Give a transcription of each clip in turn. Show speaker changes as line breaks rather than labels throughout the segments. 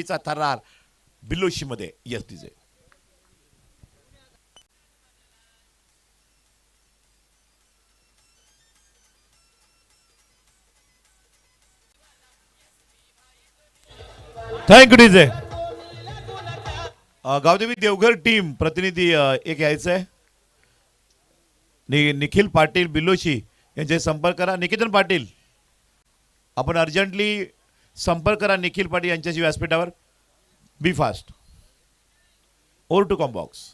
चा थरार बिलोशी मध्ये yes DJ. Thank you DJ. Gavdevi Devghar team प्रतिनिधी एक यायचं आहे. निखिल पाटील बिलोशी यांचे संपर्क करा. निकेतन पाटील आपण अर्जंटली संपर्क करा निखिल पाटील यांच्याशी व्यासपीठावर. Be fast. Over to combox.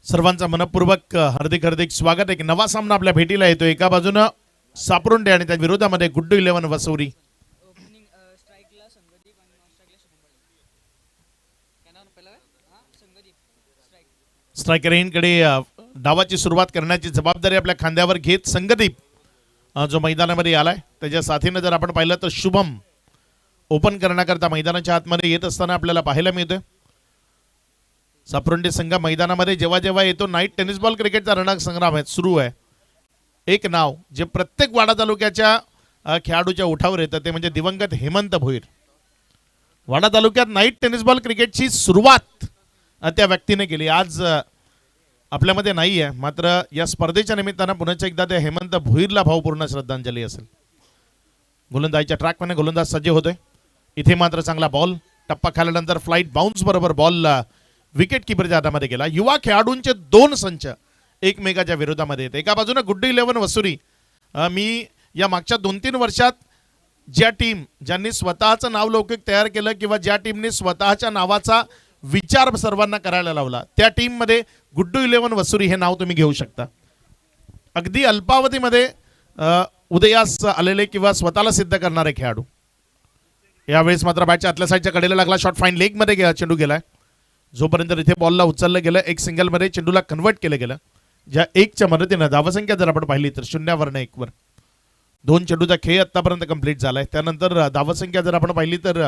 सर्वांचा मनपूर्वक हार्दिक हार्दिक स्वागत. एक नवा सामना आपल्या भेटीला येतो. एका बाजूनं सापरुंडे आणि त्या विरोधामध्ये गुड्डू 11 वसुरी. स्ट्रायकर इनकडे डावाची सुरुवात करण्याची जबाबदारी आपल्या खांद्यावर घेत संगदीप जो मैदानामध्ये आलाय. त्याच्या साथीनं जर आपण पाहिलं तर शुभम ओपन करण्याकरता मैदानाच्या आतमध्ये येत असताना आपल्याला पाहायला मिळतोय. सापरुंडे संघ मैदानामध्ये जेव्हा जेव्हा येतो नाईट टेनिस बॉल क्रिकेटचा रणसंग्राम आहे सुरू आहे. एक नाव जे प्रत्येक वाडा तालुक्याच्या खेळाडूच्या ओठावर येतं ते म्हणजे दिवंगत हेमंत भोईर. वाडा तालुक्यात नाईट टेनिस बॉल क्रिकेटची सुरुवात त्या व्यक्तीने केली. आज आपल्यामध्ये नाही आहे, मात्र या स्पर्धेच्या निमित्तानं पुन्हा एकदा त्या हेमंत भोईरला भावपूर्ण श्रद्धांजली असेल. गोलंदाजीच्या ट्रॅकमध्ये गोलंदाज सज्ज होतोय. इथे मात्र चांगला बॉल टप्पा खाल्यानंतर फ्लाईट बाउन्स बरोबर बॉल विकेट किपरच्या हातामध्ये गेला. युवा खेळाडूंचे दोन संच एकमेकाच्या विरोधामध्ये येते. एका बाजूने गुड्डू 11 वसुरी. मी या मागच्या 2-3 वर्षात ज्या टीम ज्यांनी स्वतःचं नाव लौकिक तयार केलं किंवा ज्या टीमने स्वतःच्या नावाचा विचार सर्वांना करायला लावला त्या टीममध्ये गुड्डू 11 वसुरी हे नाव तुम्ही घेऊ शकता. अगदी अल्पावधीमध्ये उदयास आलेले किंवा स्वतःला सिद्ध करणारे खेळाडू. यावेळेस मात्र बॅटच्या आतल्या साईडच्या कडेला लागला शॉट. फाईन लेगमध्ये चेंडू गेलाय. जोपर्यंत इथे बॉलला उचललं गेलं एक सिंगलमध्ये चेंडूला कन्वर्ट केलं गेलं. ज्या एकच्या मदतीनं धावसंख्या जर आपण पाहिली तर 0 1 2 चेंडूचा खेळ आतापर्यंत कंप्लीट झालाय. त्यानंतर धावसंख्या जर आपण पाहिली तर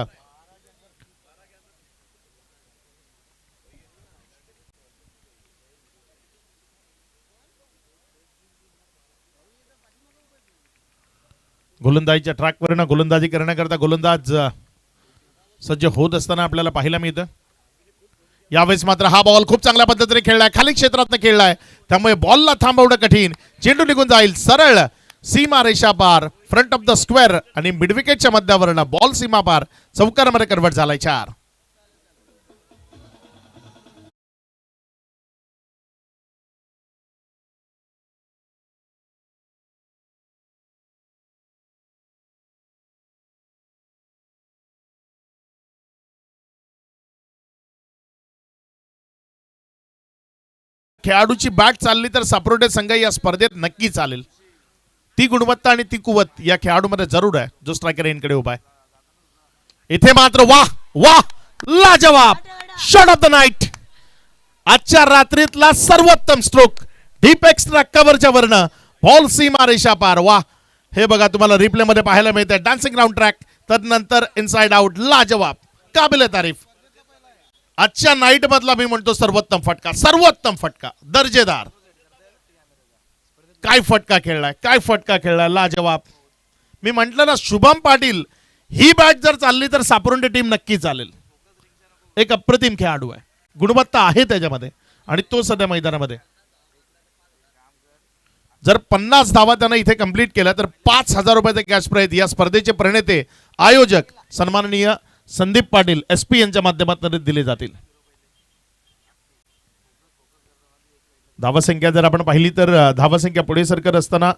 गोलंदाजीच्या ट्रॅकवरनं गोलंदाजी करण्याकरता गोलंदाज सज्ज होत असताना आपल्याला पाहायला मिळतं. यावेळेस मात्र हा बॉल खूप चांगल्या पद्धतीने खेळलाय. खाली क्षेत्रात खेळलाय त्यामुळे बॉलला थांबवणं कठीण. चेंडू निघून जाईल सरळ सीमा रेषा पार फ्रंट ऑफ द स्क्वेअर आणि मिडविकेटच्या मध्यावरनं बॉल सीमा पार चौकारामध्ये कन्वर्ट झालाय. 4 खेळाडूची बॅट चालली तर सापरुंडे संघ या स्पर्धेत नक्की चालेल. ती गुणवत्ता आणि ती कुवत या खेळाडूमध्ये जरूर आहे जो स्ट्रायकर इनकडे उभा आहे. इथे मात्र वाह वाह लाजवाब शॉट ऑफ द नाईट. आजच्या रात्रीतला सर्वोत्तम स्ट्रोक डीप एक्स्ट्रा कव्हरच्या वरनं बॉल सीमा रेषा पार. वाह हे बघा तुम्हाला रिप्ले मध्ये पाहायला मिळते. डान्सिंग राऊंड ट्रॅक तदनंतर इनसाइड आउट. लाजवाब काबिल तारीफ. आजच्या नाईट मधला मी म्हणतो सर्वोत्तम फटका. सर्वोत्तम फटका दर्जेदार. काय फटका खेळलाय काय फटका खेळलाय लाजवाब. मी म्हटलं ना शुभम पाटील ही बॅट जर चालली तर सापरुंडे टीम नक्की चालेल. एक अप्रतिम खेळाडू आहे. गुणवत्ता आहे त्याच्यामध्ये आणि तो सध्या मैदानामध्ये जर 50 धावा त्यानं इथे कंप्लीट केल्या तर 5,000 रुपयाचे कॅश प्राइज या स्पर्धेचे प्रणेते आयोजक सन्माननीय संदीप पाटील SP यांच्या माध्यमातून दिले जातील. धावसंख्या जर आपण पाहिली तर धावसंख्या पुढे सरकत असताना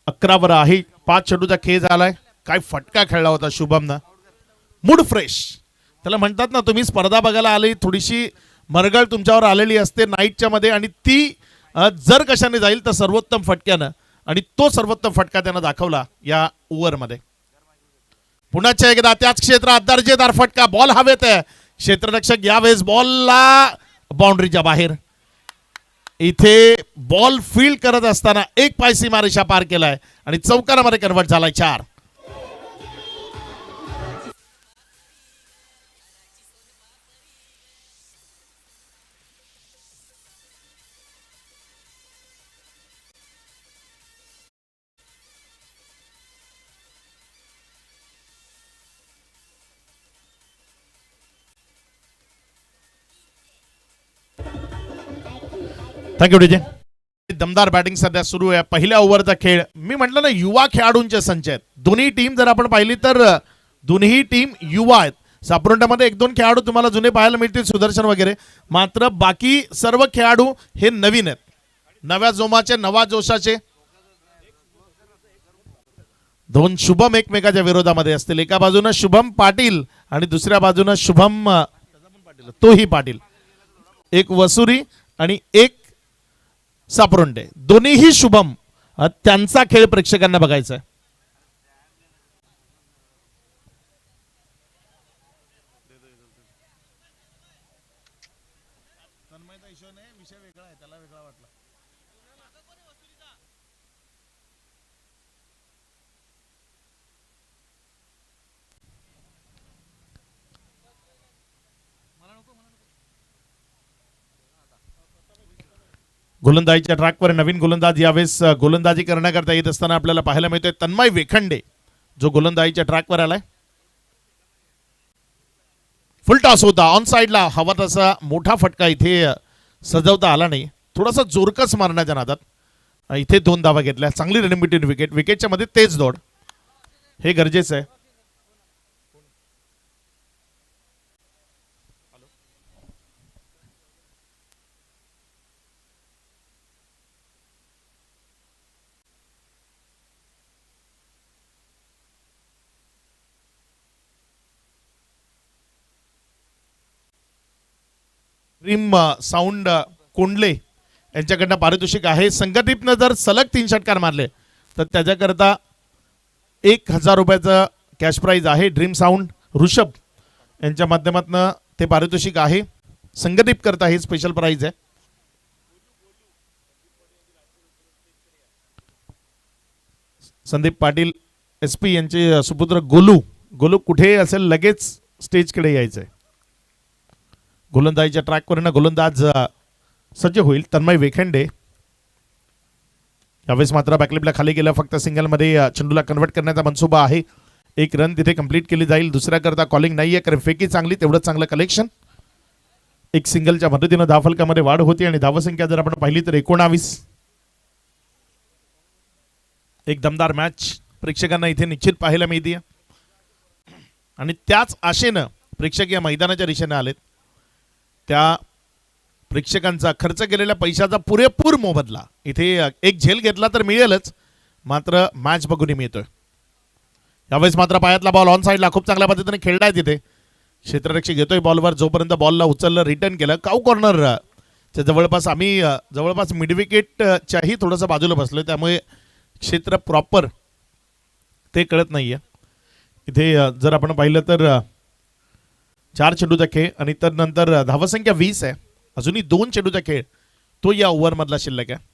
11 वर आहे. 5 चेंडूचा खेळ झालाय. काय फटका खेळला होता शुभमनं. मूड फ्रेश त्याला म्हणतात ना, तुम्ही स्पर्धा बघायला आली थोडीशी मरगळ तुमच्यावर आलेली असते नाईटच्या मध्ये आणि ती जर कशाने जाईल तर सर्वोत्तम फटक्यानं आणि तो सर्वोत्तम फटका त्यानं दाखवला या ओव्हरमध्ये. पुन्हा एकदा त्याच क्षेत्रात दर्जेदार फटका. बॉल हवेत आहे. क्षेत्ररक्षक यावेळेस बॉलला बाउंड्रीच्या बाहेर. इथे बॉल फील्ड करत असताना एक पाय सीमारेषा पार केलाय आणि चौकारामध्ये कन्वर्ट झालाय 4. Thank you DJ. दमदार बॅटिंग सध्या सुरू आहे. पहिल्या ओव्हरचा खेळ. मी म्हटलं ना, युवा खेळाडूंचे संच आहेत. दोन्ही टीम जर आपण पाहिली तर दोन्ही टीम युवा आहेत. सापरोंड्यामध्ये 1-2 खेळाडू तुम्हाला जुने पाहायला मिळतील, सुदर्शन वगैरे. मात्र बाकी सर्व खेळाडू हे नवीन आहेत. नव्या जोमाचे, नवा जोशाचे. 2 शुभम एकमेकाच्या विरोधामध्ये असतील. एका बाजूनं शुभम पाटील आणि दुसऱ्या बाजूनं शुभम तोही पाटील. एक वसुरी आणि एक सापरोंडे. दोन्हीही शुभम. त्यांचा खेळ प्रेक्षकांना बघायचा आहे. गोलंदाजीच्या ट्रॅकवर नवीन गोलंदाज यावेळेस गोलंदाजी करण्याकरता येत असताना आपल्याला पाहायला मिळतोय तन्मय वेखंडे, जो गोलंदाजीच्या ट्रॅकवर आलाय. फुल टॉस होता ऑन साइडला. हवा तसा मोठा फटका इथे सजवता आला नाही. थोडासा जोरकस मारण्याच्या नादात इथे 2 धावा घेतल्या. चांगली रनिंग बिटवीन विकेट. विकेटच्या मध्ये तेज दौड हे गरजेचं आहे. ड्रीम साऊंड कोंडले यांच्याकडनं पारितोषिक आहे. संघटितनं जर सलग 3 षटकार मारले तर त्याच्याकरता 1,000 रुपयाचं कॅश प्राइज आहे. ड्रीम साऊंड ऋषभ यांच्या माध्यमातून ते पारितोषिक आहे. संघटित करता हे स्पेशल प्राइज आहे. संदीप पाटील SP यांचे सुपुत्र गोलू कुठे असेल लगेच स्टेजकडे यायचंय. गोलंदाजीच्या ट्रॅकवरनं गोलंदाज सज्ज होईल. तन्मय वेखंडे यावेळेस मात्र बॅकलिपला खाली गेला. फक्त सिंगलमध्ये चेंडूला कन्वर्ट करण्याचा मनसुबा आहे. 1 रन तिथे कंप्लीट केली जाईल. दुसऱ्या करता कॉलिंग नाहीये कारण फेकी चांगली, तेवढं चांगलं कलेक्शन. 1 सिंगलच्या मदतीनं धावफलकामध्ये वाढ होती आणि धावसंख्या जर आपण पाहिली तर 19. एक दमदार मॅच प्रेक्षकांना इथे निश्चित पाहायला मिळते आणि त्याच आशेनं प्रेक्षक या मैदानाच्या दिशेने आलेत. त्या प्रेक्षकांचा खर्च केलेल्या पैशाचा पुरेपूर मोबदला इथे एक झेल घेतला तर मिळेलच, मात्र मॅच बघून मिळतोय. यावेळेस मात्र पायातला बॉल ऑन साइडला खूप चांगल्या पद्धतीने खेळलाय. तिथे क्षेत्ररक्षक घेतोय बॉलवर. जोपर्यंत बॉलला उचललं, रिटर्न केलं. काऊ कॉर्नर जवळपास आम्ही जवळपास मिड विकेटच्याही थोडंसं बाजूला बसलोय, त्यामुळे क्षेत्र प्रॉपर ते कळत नाहीये. इथे जर आपण पाहिलं तर 4 चेंडूचा खेळ आणि तर नंतर धावसंख्या 20 आहे. अजूनही 2 चेंडूचा खेळ तो या ओव्हर मधला शिल्लक आहे.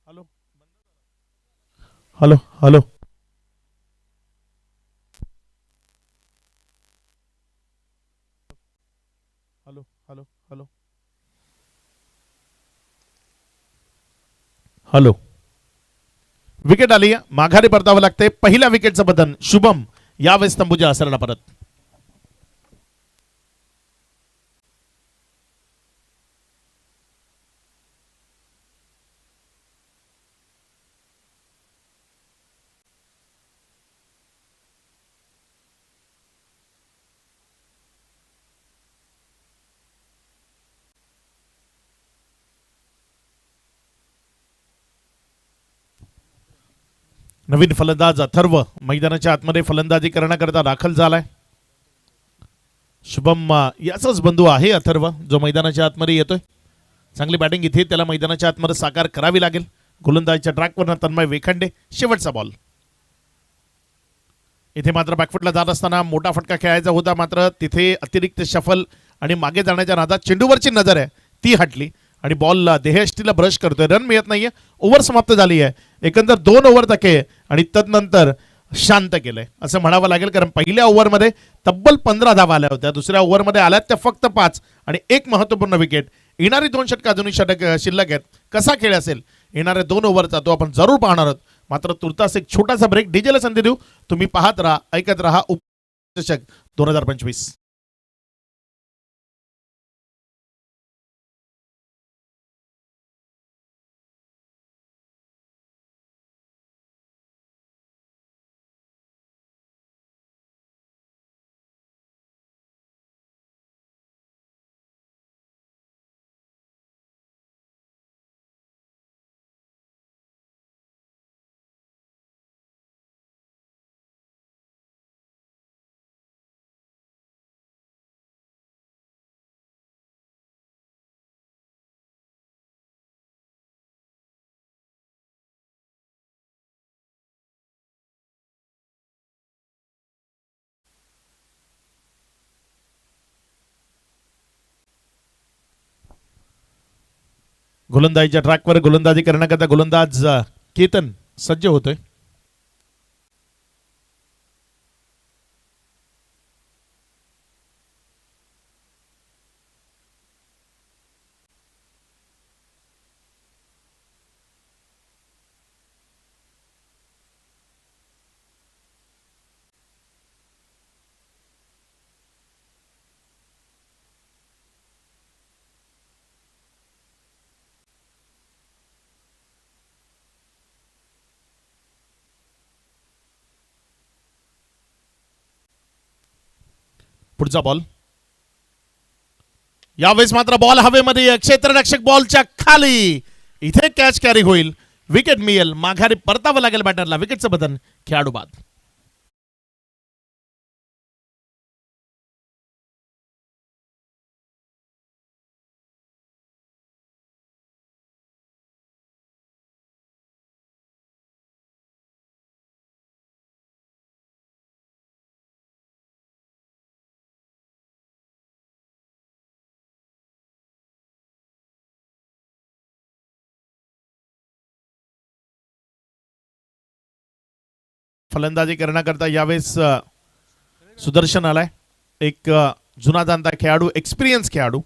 Hello hello hello hello hello hello hello. Wicket आली, माघारी परतावं लागते. पहिल्या विकेटचं बदन शुभम यावेळेस तंबूच्या असरला परत. नवीन फलंदाज अथर्व मैदानाच्या आतमध्ये फलंदाजी करण्याकरता दाखल झालाय. शुभम याचाच बंधू आहे अथर्व जो मैदानाच्या आतमध्ये येतोय. चांगली बॅटिंग इथे त्याला मैदानाच्या आतमध्ये साकार करावी लागेल. गोलंदाजीच्या ट्रॅकवर तन्मय वेखंडे. शेवटचा बॉल. इथे मात्र बॅकफुटला जात असताना मोठा फटका खेळायचा होता, मात्र तिथे अतिरिक्त शफल आणि मागे जाण्याच्या नादात चेंडूवरची नजर आहे ती हटली आणि बॉल देहयष्टीला ब्रश करतोय. रन मिळत नाहीये. ओव्हर समाप्त झाली आहे. एकंदर 2 ओव्हर तके आणि तदनंतर शांत केलंय असं म्हणावं लागेल, कारण पहिल्या ओव्हरमध्ये तब्बल 15 धावा आल्या होत्या. दुसऱ्या ओव्हरमध्ये आल्यात त्या फक्त 5 आणि एक महत्त्वपूर्ण विकेट. येणारी 2 षटक अजूनही षटक शिल्लक आहेत. कसा खेळ असेल येणाऱ्या 2 ओव्हरचा तो आपण जरूर पाहणार आहोत. मात्र तुर्तास एक छोटासा ब्रेक. डीजेला संधी देऊ. तुम्ही पाहत राहा, ऐकत राहा उपचषक 2025. गोलंदाजीच्या ट्रॅकवर गोलंदाजी करण्याकरता गोलंदाज केतन सज्ज होतोय. पुढचा बॉल. यावेळेस मात्र बॉल हवेमध्ये. क्षेत्ररक्षक बॉलच्या खाली. इथे कॅच कॅरी होईल. विकेट मिळेल. माघारी परतावं लागेल बॅटरला. विकेटचं बदन खेळाडू बाद. फलंदाजी करण्याकरता यावेळेस सुदर्शन आलाय. एक जुना जाणता खेळाडू, एक्सपिरियन्स खेळाडू,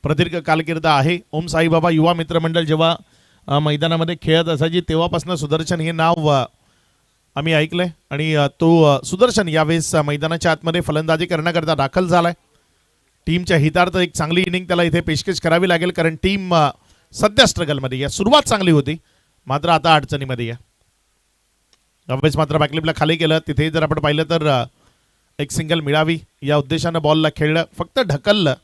प्रदीर्घ कालकीर्द आहे. ओम साईबाबा युवा मित्र मंडळ जेव्हा मैदानामध्ये खेळत असायची तेव्हापासून सुदर्शन हे नाव आम्ही ऐकलंय आणि तो सुदर्शन यावेळेस मैदानाच्या आतमध्ये फलंदाजी करण्याकरता दाखल झालाय. टीमच्या हितार्थ एक चांगली इनिंग त्याला इथे पेशकश करावी लागेल, कारण टीम सध्या स्ट्रगलमध्ये आहे. सुरुवात चांगली होती मात्र आता अडचणीमध्ये आहे. यावेळेस मात्र बॅकलिपला खाली केलं. तिथे जर आपण पाहिलं तर एक सिंगल मिळावी या उद्देशानं बॉलला खेळलं, फक्त ढकललं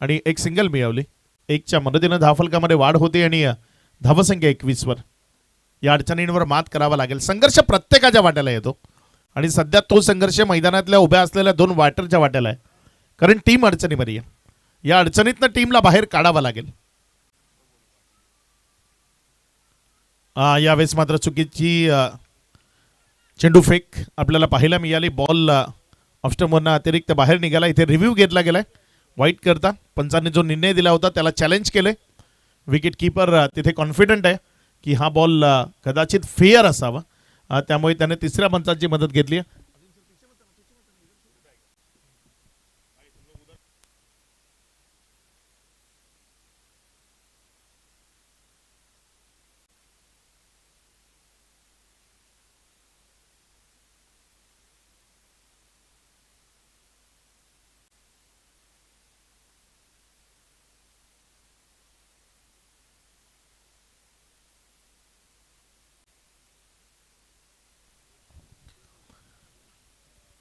आणि एक सिंगल मिळवली. 1च्या मदतीनं धावफलकामध्ये वाढ होते आणि धावसंख्या 21 वर. या अडचणींवर मात करावा लागेल. संघर्ष प्रत्येकाच्या वाट्याला येतो आणि सध्या तो संघर्ष मैदानातल्या उभ्या असलेल्या 2 बॅटरच्या वाट्याला आहे, कारण टीम अडचणीमध्ये आहे. या अडचणीतनं टीमला बाहेर काढावं लागेल. यावेळेस मात्र चुकीची चेंडू फेक आपल्याला पाहायला मिळाली. बॉल ऑफस्टमवरनं अतिरिक्त बाहेर निघाला. इथे रिव्ह्यू घेतला गेलाय वाईट करता. पंचांनी जो निर्णय दिला होता त्याला चॅलेंज केले. विकेट कीपर तिथे कॉन्फिडंट आहे की हा बॉल कदाचित फेअर असावा, त्यामुळे त्याने तिसऱ्या पंचाची मदत घेतली.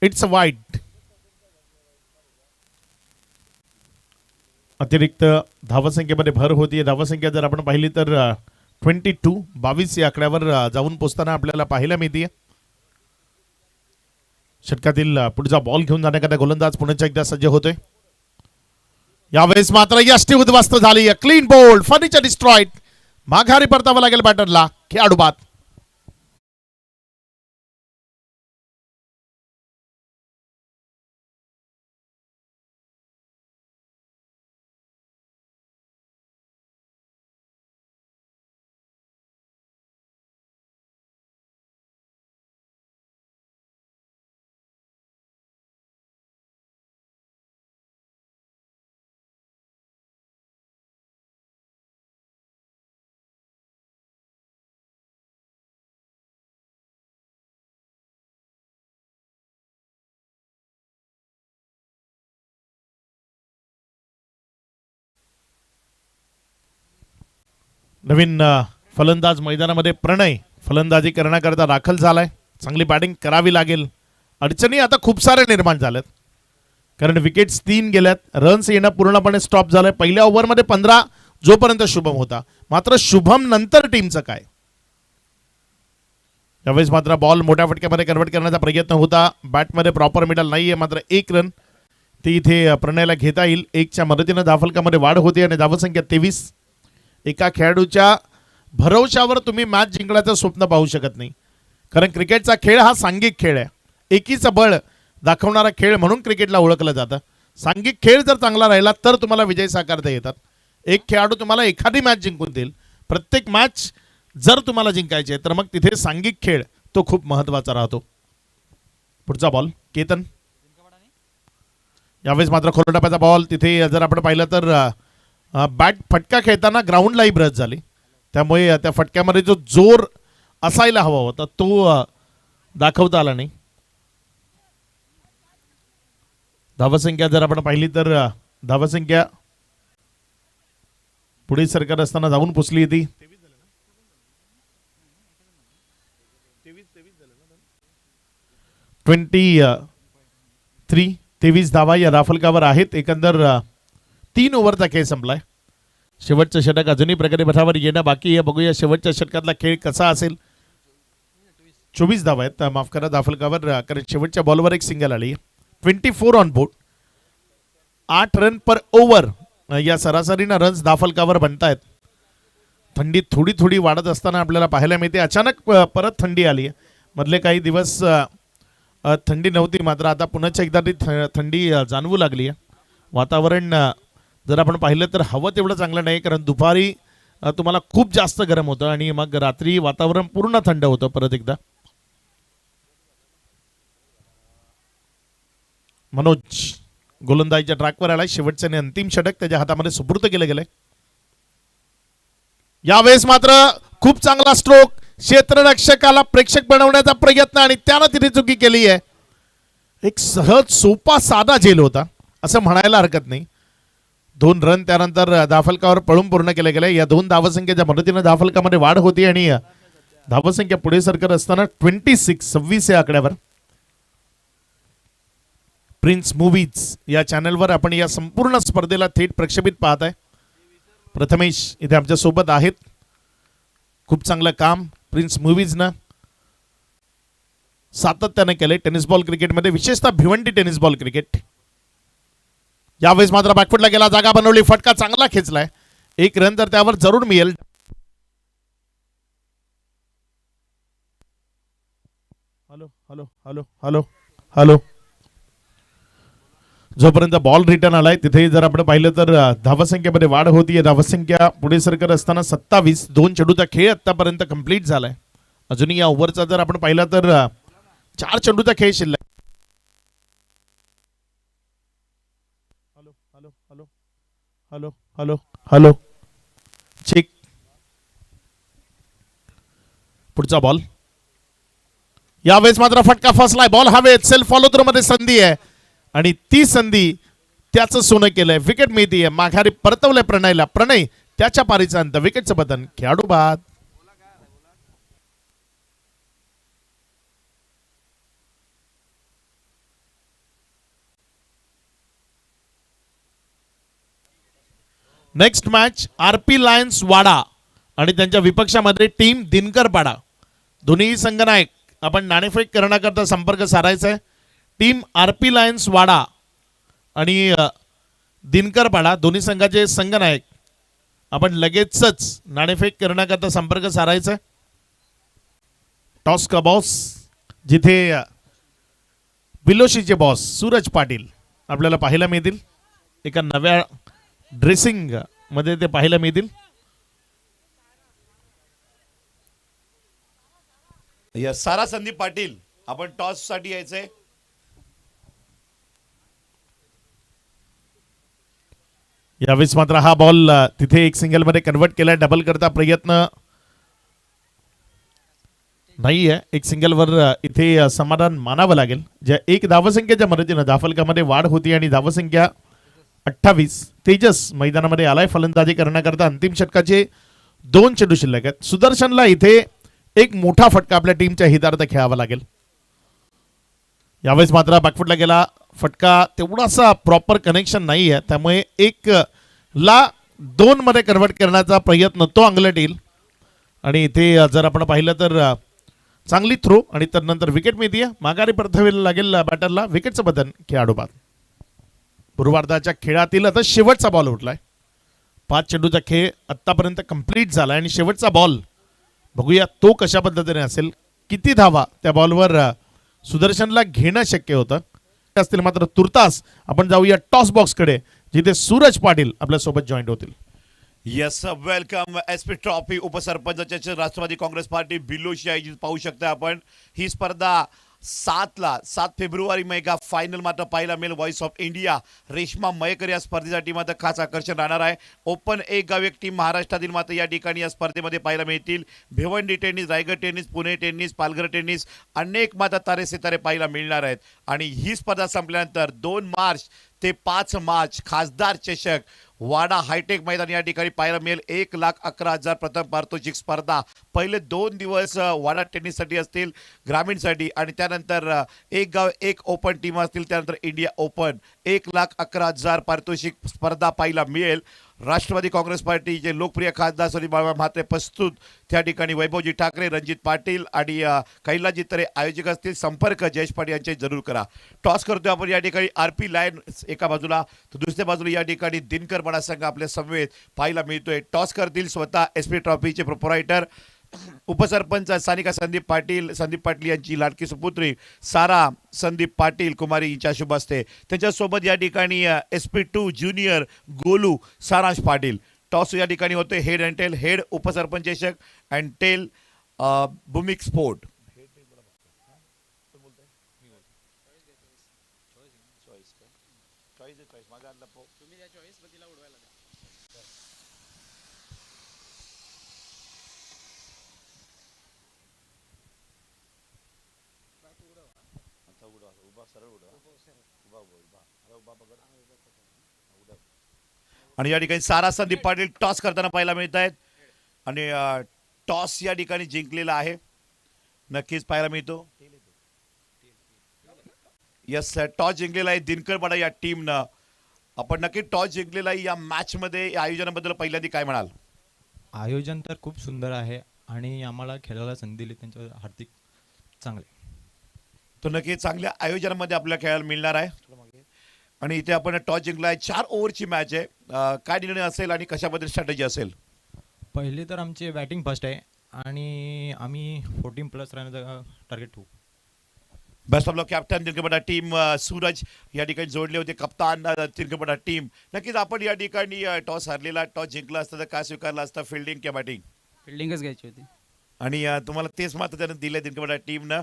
इट्स वाईट. अतिरिक्त धावसंख्येमध्ये भर होती. धावसंख्या जर आपण पाहिली तर 22 या आकड्यावर जाऊन पोचताना आपल्याला पाहायला मिळते. षटकातील पुढचा बॉल घेऊन जाण्याकरता गोलंदाज पुण्याच्या एकदा सज्ज होतोय. यावेळेस मात्र यष्टी उद्ध्वस्त झाली. Clean bowled, furniture destroyed. माघारी परतावं लागेल बॅटरला. खेळाडू बाद. नवीन फलंदाज मैदानामध्ये प्रणय फलंदाजी करण्याकरता दाखल झालाय. चांगली बॅटिंग करावी लागेल. अडचणी आता खूप साऱ्या निर्माण झाल्यात, कारण विकेट्स 3 गेल्यात. रन्स येणं पूर्णपणे स्टॉप झालंय. पहिल्या ओव्हरमध्ये 15 जोपर्यंत शुभम होता, मात्र शुभम नंतर टीमचं काय. यावेळेस मात्र बॉल मोठ्या फटक्यामध्ये कन्वर्ट करण्याचा प्रयत्न होता. बॅटमध्ये प्रॉपर मिडल नाहीये, मात्र 1 रन ती इथे प्रणयला घेता येईल. 1च्या मदतीनं धावफलकामध्ये वाढ होते आणि धावसंख्या 23. एका खेळाडूच्या भरवशावर तुम्ही मॅच जिंकण्याचं स्वप्न पाहू शकत नाही, कारण क्रिकेटचा खेळ हा सांघिक खेळ आहे. एकीचं बळ दाखवणारा खेळ म्हणून क्रिकेटला ओळखलं जातं. सांघिक खेळ जर चांगला राहिला तर तुम्हाला विजय साकारता येतात. एक खेळाडू तुम्हाला एखादी मॅच जिंकून देईल. प्रत्येक मॅच जर तुम्हाला जिंकायची आहे तर मग तिथे सांघिक खेळ तो खूप महत्त्वाचा राहतो. पुढचा बॉल केतन. यावेळेस मात्र खोल टप्प्याचा बॉल. तिथे जर आपण पाहिलं तर बॅट फटका खेळताना ग्राउंडलाही ब्रश झाली, त्यामुळे त्या फटक्यामध्ये जो जोर असायला हवा होता तो दाखवता आला नाही. धावसंख्या जर आपण पाहिली तर धावसंख्या पुढे सरकार असताना जाऊन पोचली होती. 23 धावा या राफलकावर आहेत. एकंदर 3 ओव्हरचा खेळ संपलाय. शेवटचं षटक अजूनही प्रगती पथावर येणं बाकी आहे. बघूया शेवटच्या षटकातला खेळ कसा असेल. 24 धावा आहेत, माफ करा, धावफलकावर, कारण शेवटच्या बॉलवर एक सिंगल आली. 24 on board. 8 run per over या सरासरीनं रन्स धावफलकावर बनतायत. थंडी थोडी थोडी वाढत असताना आपल्याला पाहायला मिळते. अचानक परत थंडी आली. मधले काही दिवस थंडी नव्हती, मात्र आता पुन्हा एकदा ती थंडी जाणवू लागली आहे. वातावरण जर आपण पाहिलं तर हवं तेवढं चांगलं नाही, कारण दुपारी तुम्हाला खूप जास्त गरम होतं आणि मग रात्री वातावरण पूर्ण थंड होतं परत एकदा. मनोज गोलंदाजीच्या ट्रॅकवर आलाय. शेवटचं आणि अंतिम षटक त्याच्या हातामध्ये सुपूर्द केलं गेलंय. यावेळेस मात्र खूप चांगला स्ट्रोक. क्षेत्ररक्षकाला प्रेक्षक बनवण्याचा प्रयत्न आणि त्यानं तिथे चुकी केली आहे. एक सहज सोपा साधा झेल होता असं म्हणायला हरकत नाही. 2 रन त्यानंतर धावफलकावर पळून पूर्ण केले गेले. या 2 धावसंख्येच्या मदतीनं धावफलकामध्ये वाढ होती आणि धावसंख्या पुढे सरकत असताना 26 या आकड्यावर. प्रिन्स मूवीज या चॅनलवर आपण या संपूर्ण स्पर्धेला थेट प्रक्षेपित पाहत आहे. प्रथमेश इथे आमच्या सोबत आहेत. खूप चांगलं काम प्रिन्स मूवीजनं सातत्याने केले टेनिस बॉल क्रिकेटमध्ये, विशेषतः भिवंडी टेनिस बॉल क्रिकेट. यावेळेस मात्र बॅकफुटला गेला, जागा बनवली, फटका चांगला खेचलाय. 1 रन तर त्यावर जरूर मिळेल. Hello hello hello hello hello. जोपर्यंत बॉल रिटर्न आलाय तिथे जर आपण पाहिलं तर धावसंख्येमध्ये वाढ होतीये. धावसंख्या पुढे सरकत असताना 27. 2 चेंडूचा खेळ आतापर्यंत कंप्लीट झालाय. अजूनही या ओव्हरचा जर आपण पाहिला तर 4 चेंडूचा खेळ शिल्लक. Hello hello hello hello hello hello. Check. पुढचा बॉल. यावेळेस मात्र फटका फसलाय. बॉल हवेत. सेल्फ फॉलो थ्रू मध्ये संधी आहे आणि ती संधी त्याचं सोनं केलंय. विकेट मिळतीये. माघारी परतवलंय प्रणयला. प्रणय त्याच्या पारीचा अंत. विकेटचं बटन. खेळाडू बाद. Next match RP Lions Wada आणि त्यांच्या विपक्षामध्ये टीम दिनकरपाडा. दोन्ही संघनायक आपण नाणेफेक करण्याकरता संपर्क साधायचा आहे. टीम आरपी लायन्स वाडा आणि दिनकरपाडा दोन्ही संघाचे संघनायक आपण लगेचच नाणेफेक करण्याकरता संपर्क साधायचा आहे. टॉस का बॉस जिथे बिलोशीचे बॉस सूरज पाटील आपल्याला पाहायला मिळतील. एका नव्या ड्रेसिंग मध्ये ते पाहायला मिळतील.
सारा संदीप पाटील आपण टॉस साठी यायचंय.
यावेळेस मात्र हा बॉल तिथे एक सिंगल मध्ये कन्वर्ट केला. डबल करता प्रयत्न नाही आहे. एक सिंगलवर इथे समाधान मानावं लागेल. ज्या एक धावसंख्येच्या मदतीनं धावफलकामध्ये वाढ होती आणि धावसंख्या 28. तेजस मैदानामध्ये आलाय फलंदाजी करण्याकरता. अंतिम षटकाचे 2 चेंडू शिल्लक आहेत. सुदर्शनला इथे एक मोठा फटका आपल्या टीमच्या हितार्थ खेळावा लागेल. यावेळेस मात्र बॅकफुटला गेला फटका तेवढासा प्रॉपर कनेक्शन नाही आहे, त्यामुळे 1 ला 2 मध्ये कन्वर्ट करण्याचा प्रयत्न तो अंगलट येईल. आणि इथे जर आपण पाहिलं तर चांगली थ्रो आणि त्यानंतर विकेट मिळते. माघारी परतावेला लागेल बॅटरला. विकेटचं बदल खेळाडू बाद. पूर्वार्धाच्या खेळातील आता शेवटचा बॉल उठलाय. 5 चेंडूचा खेळ आतापर्यंत कंप्लीट झालाय आणि शेवटचा बॉल बघूया तो कशा पद्धतीने असेल. किती धावा त्या बॉलवर सुदर्शनला घेणं शक्य होतं असतील. मात्र तुर्तास आपण जाऊया टॉस बॉक्स कडे जिथे सूरज पाटील आपल्या सोबत जॉईंट होतील.
येस वेलकम एसपी ट्रॉफी उपसरपंचाचे राष्ट्रवादी काँग्रेस पार्टी बिलोशी आयोजित पाहू शकता आपण. ही स्पर्धा 7 फेब्रुवारी मेगा फायनल मात्र पाहायला मिळेल. Voice of India Reshma Mayekar या स्पर्धेसाठी मात्र खास आकर्षण राहणार आहे. ओपन एक गाव एक टीम महाराष्ट्रातील मात्र या ठिकाणी या स्पर्धेमध्ये पाहायला मिळतील. Bhiwandi tennis, Raigad tennis, Pune tennis, Palghar tennis अनेक मात्र तारे सितारे पाहायला मिळणार आहेत. आणि ही स्पर्धा संपल्यानंतर 2 मार्च ते 5 मार्च खासदार चषक वाडा हायटेक मैदान या ठिकाणी पाहायला मिळेल. 1,11,000 प्रथम पारितोषिक स्पर्धा. पहिले 2 दिवस वाडा टेनिससाठी असतील ग्रामीणसाठी आणि त्यानंतर एक गाव एक ओपन टीम असतील. त्यानंतर इंडिया ओपन 1,11,000 पारितोषिक स्पर्धा पाहायला मिळेल. राष्ट्रवादी काँग्रेस पार्टीचे लोकप्रिय खासदार सुनील बाळा म्हात्रे प्रस्तुत त्या ठिकाणी वैभवजी ठाकरे, रणजित पाटील आणि कैलाजी तरे आयोजक असतील. संपर्क जयेश पाटील यांचे जरूर करा. टॉस करतोय आपण या ठिकाणी आरपी लायन्स एका बाजूला तर दुसऱ्या बाजूला या ठिकाणी दिनकरपाडा संघ आपल्या समवेत पाहायला मिळतोय. टॉस करतील स्वतः एसपी ट्रॉफीचे प्रोप्रायटर उपसरपंच सानिका संदीप पाटील यांची लाडकी सुपुत्री सारा संदीप पाटील कुमारी यांच्या शुभ असते. त्यांच्यासोबत या ठिकाणी SP2 ज्युनियर गोलू सारांश पाटील. टॉस या ठिकाणी होते हेड अँड टेल. हेड उपसरपंचेशक अँड टेल बुमिक स्पोर्ट. आणि या ठिकाणी सारा संदीप पाटील टॉस करताना पाहायला मिळत आहेत आणि टॉस या ठिकाणी जिंकलेला आहे. नक्कीच पाहायला मिळतो. यस टॉस जिंकलेला आहे दिनकरपाडा या टीमनं. आपण नक्की टॉस जिंकलेला आहे. या मॅच मध्ये या आयोजनाबद्दल पहिल्यांदा काय म्हणाल?
आयोजन तर खूप सुंदर आहे आणि आम्हाला खेळायला संधी दिली त्यांच्या हार्दिक चांगले.
तो नक्की चांगल्या आयोजनामध्ये आपल्याला खेळायला मिळणार आहे. आणि इथे आपण टॉस जिंकला आहे. 4 ओव्हरची मॅच आहे. काय निर्णय असेल आणि कशाबद्दल स्ट्रॅटेजी असेल?
पहिले तर आमचे बॅटिंग फर्स्ट आहे आणि आम्ही 14+ राहण्याचा टार्गेट ठेवू.
Best of luck captain Dinkarpada team. Suraj या ठिकाणी जोडले होते कप्तान दिनकरपाडा टीम. नक्कीच आपण या ठिकाणी टॉस हरलेला. टॉस जिंकला असता तर काय स्वीकारलं असतं, फिल्डिंग किंवा बॅटिंग?
फिल्डिंगच घ्यायची होती
आणि तुम्हाला तेच मात्र त्यानं दिलं दिनकरपाडा टीमनं.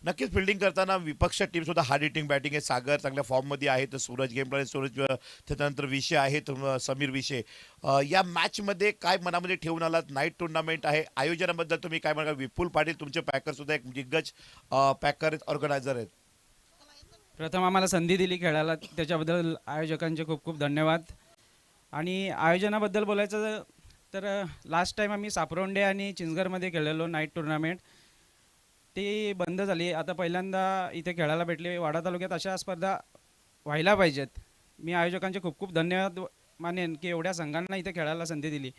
नक्कीच फिल्डिंग करताना विपक्ष टीम सुद्धा हार्ड हिटिंग बॅटिंग आहे. सागर चांगल्या फॉर्ममध्ये आहे तर सूरज गेम प्लॅन सूरज त्याच्यानंतर विषय आहेत समीर विषय. या मॅचमध्ये काय मनामध्ये ठेवून आलात? नाईट टुर्नामेंट आहे. आयोजनाबद्दल तुम्ही काय म्हणाल? विपुल पाटील तुमचे पॅकर सुद्धा एक दिग्गज पॅकर ऑर्गनायझर आहेत.
प्रथम आम्हाला संधी दिली खेळायला त्याच्याबद्दल आयोजकांचे खूप खूप धन्यवाद. आणि आयोजनाबद्दल बोलायचं तर लास्ट टाईम आम्ही सापरोंडे आणि चिंचगडमध्ये खेळलेलो नाईट टुर्नामेंट. ती बंद झाली. आता पहिल्यांदा इथे खेळायला भेटले. वाडा तालुक्यात अशा स्पर्धा व्हायला पाहिजेत. मी आयोजकांचे खूप खूप धन्यवाद मानेन की एवढ्या संघांना इथे खेळायला संधी दिली.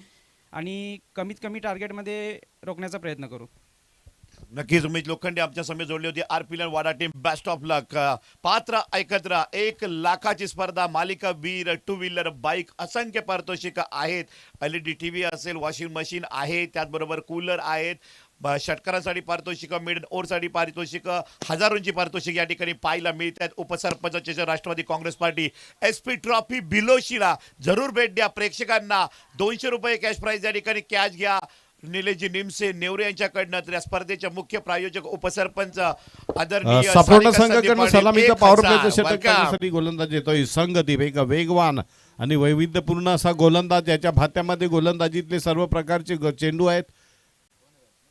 आणि कमीत कमी टार्गेटमध्ये रोखण्याचा प्रयत्न करू.
नक्कीच उमेश लोखंडे आमच्या समोर जोडली होती. RPL Wada team best of luck. पात्र ऐकत राहा. 1,00,000ची स्पर्धा, मालिका वीर, टू व्हीलर, बाईक, असंख्य पारितोषिकं आहेत. LED TV असेल, वॉशिंग मशीन आहे, त्याचबरोबर कूलर आहेत. षटकारांसाठी पारितोषिकं, मिड ओव्हरसाठी पारितोषिकं, हजारोंची पारितोषिक या ठिकाणी पाहायला मिळतात. उपसरपंच राष्ट्रवादी काँग्रेस पार्टी SP ट्रॉफी बिलोशीला जरूर भेट द्या. प्रेक्षकांना ₹200 कॅश प्राइज या ठिकाणी कॅश घ्या. निलेशजी निमसे नेवरे यांच्याकडनं. तर या स्पर्धेचे मुख्य प्रायोजक उपसरपंच आदरणीय
साफरोटा
सारिका
संघाकडनं
संदीप
सलामीचा
पाटील,
पॉवर
1000.
प्लेचं षटक
Welcome.
करण्यासाठी गोलंदाज येतोय संगदीप. एक वेगवान आणि वैविध्यपूर्ण असा गोलंदाज, ज्याच्या भात्यामध्ये गोलंदाजीतले सर्व प्रकारचे चेंडू आहेत.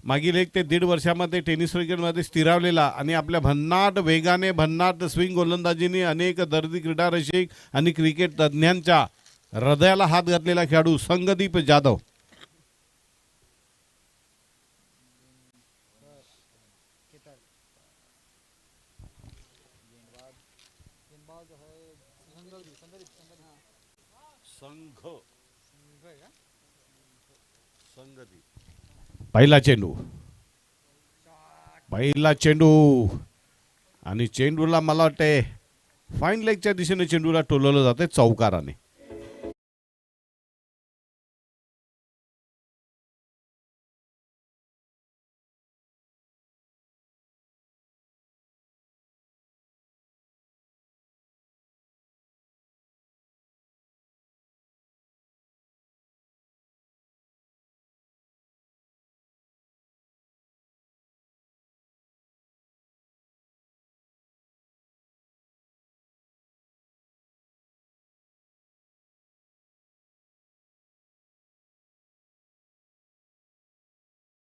मागील 1 ते 1.5 वर्षामध्ये टेनिस क्रिकेटमध्ये स्थिरावलेला आणि आपल्या भन्नाट वेगाने, भन्नाट स्विंग गोलंदाजीने अनेक दर्दी क्रीडा रसिक आणि क्रिकेट तज्ज्ञांच्या हृदयाला हात घातलेला खेळाडू संगदीप जाधव. पहिला चेंडू आणि चेंडूला मला वाटते फाईन लेगच्या दिशेने चेंडूला टोलवलं जाते चौकाराने.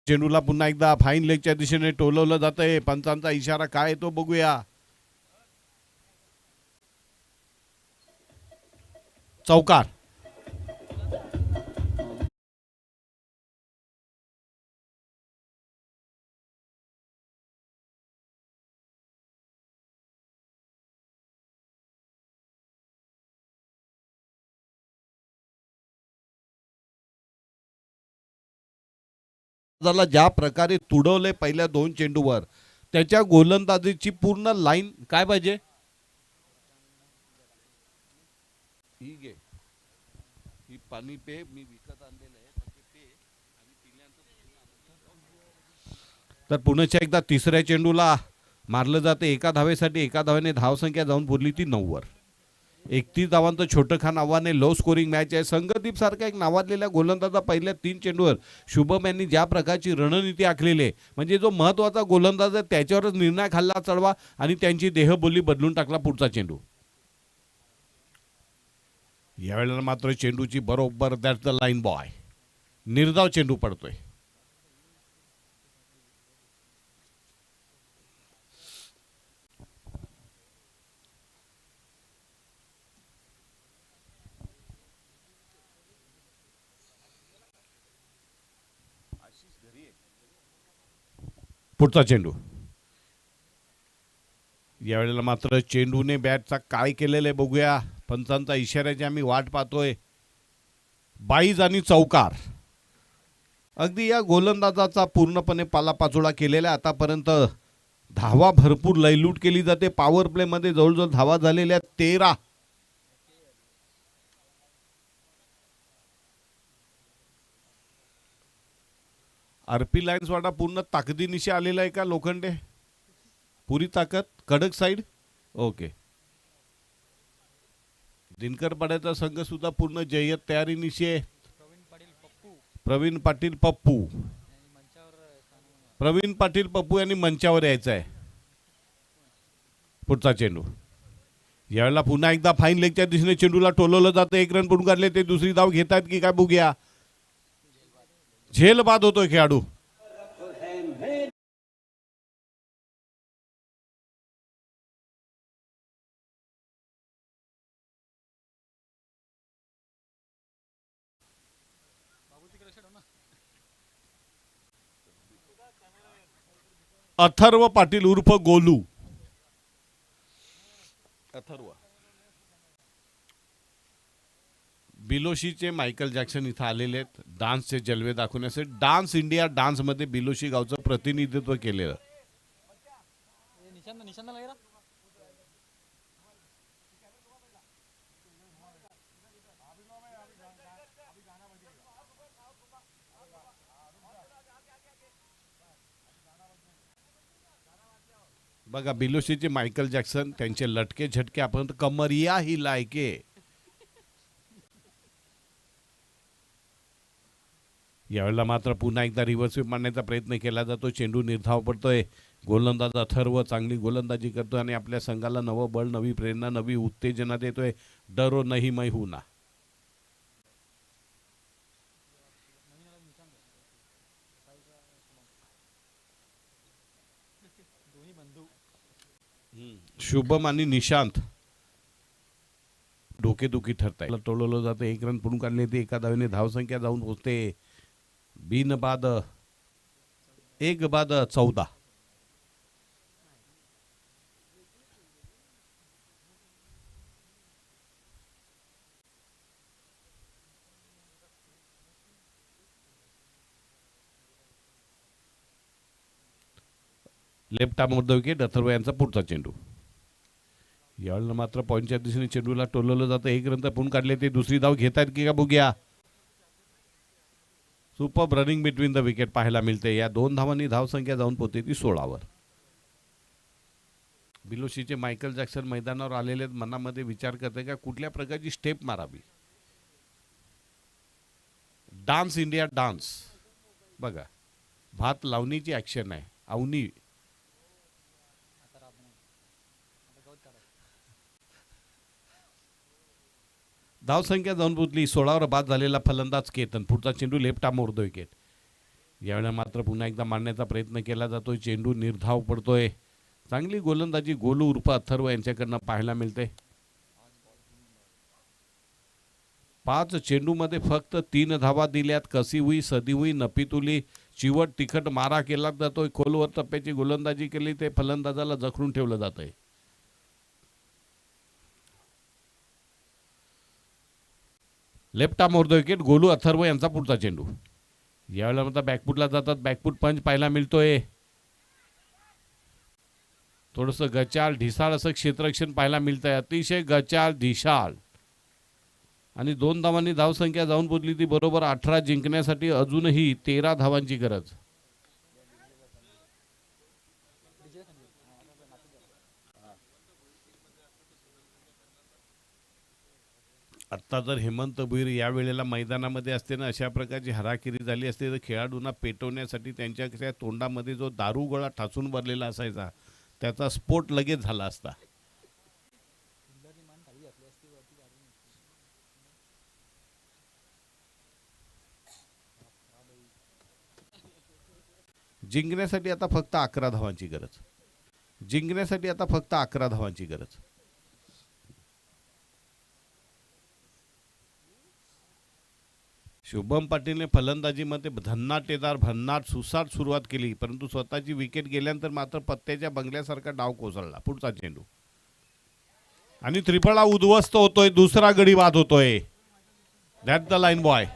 चेंडूला पुन्हा एकदा फाईन लेगच्या दिशेने टोलवलं जातंय. पंचांचा इशारा काय तो बघूया. चौकार. झाला ज्या प्रकारे तुडवले पहिल्या 2 चेंडूवर, त्याच्या गोलंदाजीची पूर्ण लाईन काय पाहिजे. ही पाणी पे, मी विकत आणलेलं आहे. तर पुण्याच्या एकदा तिसऱ्या चेंडूला मारलं जाते एका धावेसाठी. एका धावेने धावसंख्या जाऊन पुरली ती 9 वर. 31 धावांचं छोटं खा नावाने लो स्कोरिंग मॅच आहे. संगदीप सारखा एक नावाजलेल्या गोलंदाजा पहिल्या 3 चेंडूवर शुभम यांनी ज्या प्रकारची रणनीती आखलेली आहे, म्हणजे जो महत्वाचा गोलंदाज आहे त्याच्यावरच निर्णय खाल्ला चढवा आणि त्यांची देहबोली बदलून टाकला पुढचा चेंडू. यावेळेला मात्र चेंडूची बरोबर दॅट्स द लाईन बॉय, निर्धाव चेंडू पडतोय. पुढचा चेंडू. यावेळेला मात्र चेंडूने बॅटचा काय केलेलं आहे बघूया. पंचांचा इशाऱ्याची आम्ही वाट पाहतोय. 22 आणि चौकार. अगदी या गोलंदाजाचा पूर्णपणे पालापाचोळा केलेला. आतापर्यंत धावा भरपूर लयलूट केली जाते. पॉवर प्ले मध्ये जवळजवळ धावा झालेल्या 13. आरपी लाईन्स वाडा पूर्ण ताकदीनिशी आलेला आहे का लोखंडे? पुरी ताकद, कडक साईड. ओके. दिनकर पाड्याचा संघ सुद्धा पूर्ण जय्यत तयारीनिशी आहे. प्रवीण पाटील पप्पू यांनी मंचावर यायचं आहे. पुढचा चेंडू. यावेळेला पुन्हा एकदा फाईन लेगच्या दिशेने चेंडूला टोलवलं जातं. 1 रन पडून काढले. ते दुसरी धाव घेतात की काय बघूया. झेल बाद होतोय खेळाडू. अथर्व पाटील उर्फ गोलू. अथर्व बिलो
बिलोशीचे मायकल जॅक्सन इथं आलेले आहेत डान्सचे जलवे दाखवण्यासाठी. डान्स इंडिया डान्समध्ये बिलोशी गावचं प्रतिनिधित्व केलेलं. बघा बिलोशीचे मायकल जॅक्सन त्यांचे लटके झटके आपण कमरिया ही लायके. यावेळेला मात्र पुन्हा एकदा रिव्हर्स स्वीप मारण्याचा प्रयत्न केला जातो. चेंडू निर्धाव पडतोय. गोलंदाज अथर्व चांगली गोलंदाजी करतोय आणि आपल्या संघाला नवं बळ, नवी प्रेरणा, नवी उत्तेजना देतोय. डरो नहीं मैं हूं ना. शुभम आणि निशांत डोकेदुखी ठरत आहे. टोलवलं जातं. 1 रन पुढून काढले ते एका धावेने धावसंख्या जाऊन पोहोचते बिन बाद 14. लेफ्ट आर्म विकेट अथर्व यांचा पुढचा चेंडू. यावेळेला मात्र पॉईंटच्या दिशेने चेंडूला टोलवलं जातं. 1 रन पुढून काढले ते दुसरी धाव घेत आहेत की का बघूया. Super running between the wicket पाहायला मिळते. या 2 धावांनी धावसंख्या जाऊन पोहोचते ती 16 बिलोशीचे मायकल जॅक्सन मैदानावर आलेले आहेत. मनामध्ये विचार करते का कुठल्या प्रकारची स्टेप मारावी. डान्स इंडिया डान्स बघा भात लावणीची ऍक्शन आहे. अवनी धावसंख्या जाऊन पोहोचली 16 बाद झालेला फलंदाज केतन. पुढचा चेंडू लेफ्ट आर्म विकेट. यावेळेला मात्र पुन्हा एकदा मारण्याचा प्रयत्न केला जातोय. चेंडू निर्धाव पडतोय. चांगली गोलंदाजी गोलू उर्फ अथर्व यांच्याकडनं पाहायला मिळते. 5 चेंडूमध्ये फक्त 3 धावा दिल्यात. कसी हुई सदी हुई नपितुली चिवट तिखट मारा केला जातोय. खोलवर टप्प्याची गोलंदाजी केली ते फलंदाजाला जखडून ठेवलं जातंय. Left arm wicket Golu Atharva यांचा पुढचा चेंडू. यावेळेला मात्र बॅकफुटला जातात. बॅकफुट पंच पाहायला मिळतोय. थोडंसं गचाळ ढिसाळ असं क्षेत्ररक्षण पाहायला मिळतंय. अतिशय गचाळ ढिसाळ आणि 2 धावांनी धावसंख्या जाऊन पोहोचली ती बरोबर 18 जिंकण्यासाठी अजूनही 13 धावांची गरज. आत्ता जर हेमंत भुईर या वेळेला मैदानामध्ये असते ना अशा प्रकारची हराकिरी झाली असते तर खेळाडूंना पेटवण्यासाठी त्यांच्या तोंडामध्ये जो दारू गोळा ठासून भरलेला असायचा त्याचा स्फोट लगेच झाला असता. जिंकण्यासाठी आता फक्त 11 धावांची गरज. जिंकण्यासाठी आता फक्त 11 धावांची गरज. शुभम पाटीलने फलंदाजीमध्ये भन्नाटेदार भन्नाट सुसाट सुरुवात केली परंतु स्वतःची विकेट गेल्यानंतर मात्र पत्त्याच्या बंगल्यासारखा डाव कोसळला. पुढचा चेंडू आणि त्रिफळा उद्ध्वस्त होतोय. दुसरा गडी बाद होतोय. That the line boy.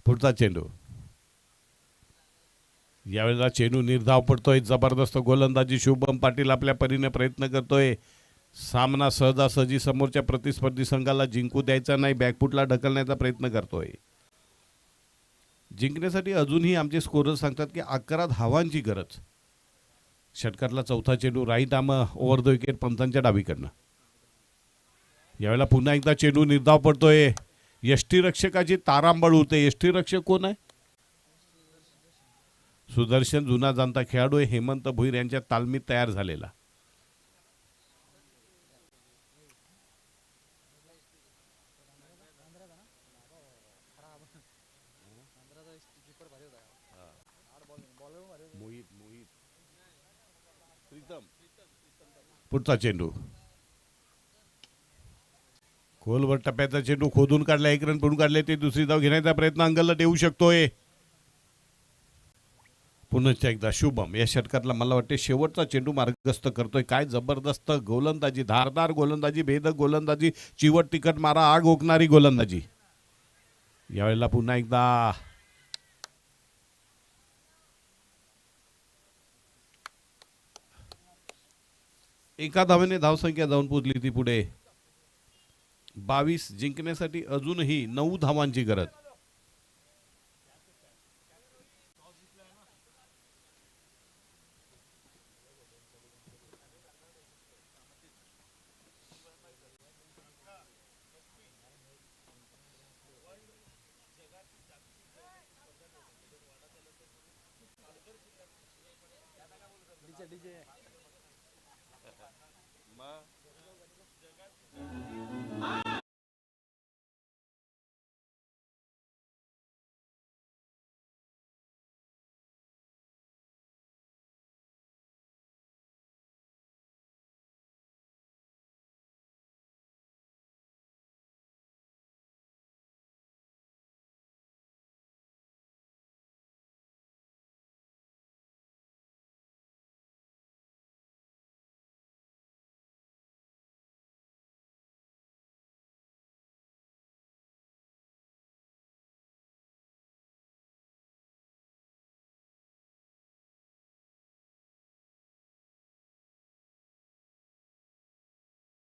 पुढचा चेंडू. यावेळेला चेंडू निर्धाव पडतोय. जबरदस्त गोलंदाजी. शुभम पाटील आपल्या परीने प्रयत्न करतोय. सामना सहजासहजी समोरच्या प्रतिस्पर्धी संघाला जिंकू द्यायचा नाही, बॅकफुटला ढकलण्याचा प्रयत्न करतोय. जिंकण्यासाठी अजूनही आमचे स्कोरर सांगतात की 11 धावांची गरज. षटकातला चौथा चेंडू right arm over the wicket पंचांच्या डावीकडनं. यावेळेला पुन्हा एकदा चेंडू निर्धाव पडतोय. यष्टीरक्षकाची तारांबळ उडते. यष्टीरक्षक कोण आहे? सुदर्शन जुना जाणता खेळाडू आहे. हेमंत भोईर यांच्या तालमीत तयार झालेला. पुढचा चेंडू. खोलवर टप्प्याचा चेंडू खोदून काढला. 1 रन पडून काढले. ते दुसरी धाव घेण्याचा प्रयत्न अंगलला देऊ शकतोय. पुन्हा एकदा शुभम या षटकातला मला वाटते शेवटचा चेंडू मार्गस्थ करतोय. काय जबरदस्त गोलंदाजी, धारदार गोलंदाजी, भेदक गोलंदाजी, चिवट तिखट मारा, आग ओकणारी गोलंदाजी. यावेळेला पुन्हा एकदा एका धावेने धावसंख्या जाऊन पोचली ती पुढे 22. जिंकण्यासाठी अजूनही 9 धावांची गरज.